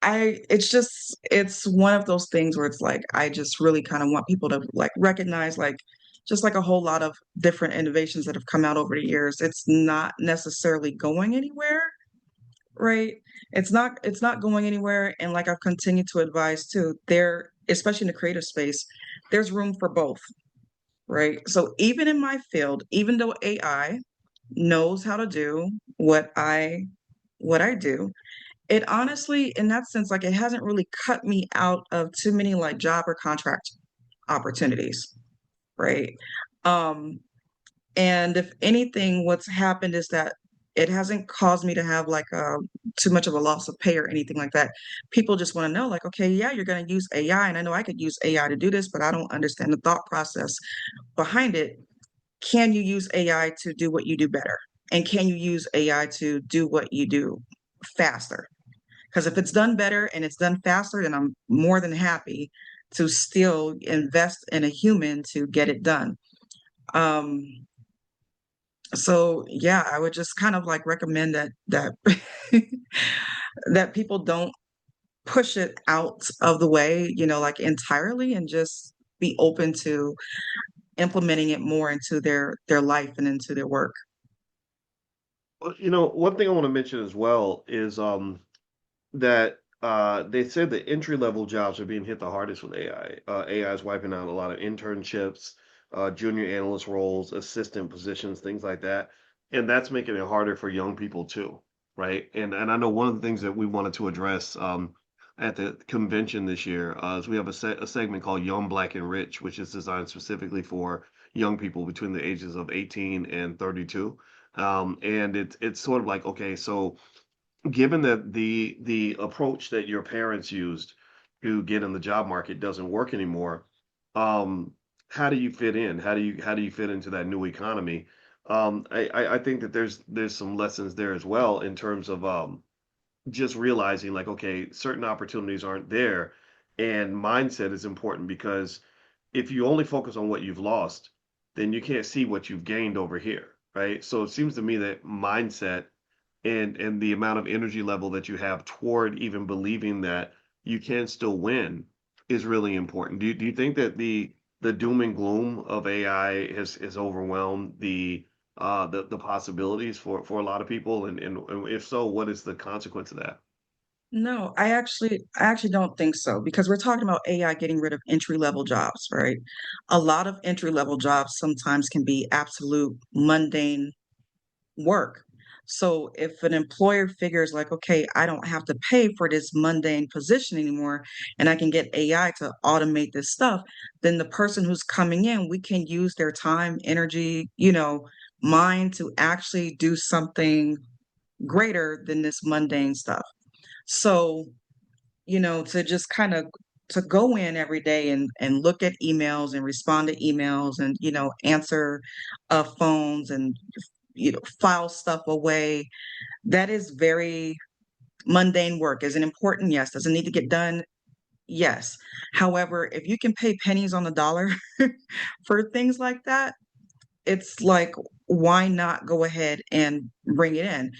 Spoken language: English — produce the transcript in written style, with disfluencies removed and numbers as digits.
it's one of those things where it's like I just really kind of want people to like recognize like just like a whole lot of different innovations that have come out over the years, it's not necessarily going anywhere, right? It's not going anywhere. And like I've continued to advise too, there, especially in the creative space, there's room for both, right? So even in my field, even though AI knows how to do what I do, it honestly, in that sense, like it hasn't really cut me out of too many like job or contract opportunities, right? Um, and if anything, what's happened is that it hasn't caused me to have like too much of a loss of pay or anything like that. People just want to know, like, okay, yeah, you're going to use AI, and I know I could use AI to do this, but I don't understand the thought process behind it. Can you use AI to do what you do better? And can you use AI to do what you do faster? Because if it's done better and it's done faster, then I'm more than happy to still invest in a human to get it done. Um, so yeah, I would just kind of like recommend that that people don't push it out of the way, like entirely, and just be open to implementing it more into their life and into their work. Well, one thing I want to mention as well is that they said the entry level jobs are being hit the hardest with AI. AI is wiping out a lot of internships, junior analyst roles, assistant positions, things like that, and that's making it harder for young people too, right? And I know one of the things that we wanted to address at the convention this year is we have a segment called Young, Black, and Rich, which is designed specifically for young people between the ages of 18 and 32. And it's sort of like, okay, so given that the approach that your parents used to get in the job market doesn't work anymore, um, how do you fit in? How do you fit into that new economy? I think that there's some lessons there as well in terms of just realizing like, okay, certain opportunities aren't there, and mindset is important because if you only focus on what you've lost, then you can't see what you've gained over here, right? So it seems to me that mindset and the amount of energy level that you have toward even believing that you can still win is really important. Do you think that the doom and gloom of AI has overwhelmed the possibilities for a lot of people? And if so, what is the consequence of that? No, I actually don't think so, because we're talking about AI getting rid of entry level jobs, right? A lot of entry level jobs sometimes can be absolute mundane work. So if an employer figures like, okay, I don't have to pay for this mundane position anymore, and I can get AI to automate this stuff, then the person who's coming in, we can use their time, energy, mind to actually do something greater than this mundane stuff. So, to just kind of to go in every day and look at emails and respond to emails and answer phones and file stuff away, that is very mundane work. Is it important? Yes. Does it need to get done? Yes. However, if you can pay pennies on the dollar for things like that, it's like, why not go ahead and bring it in?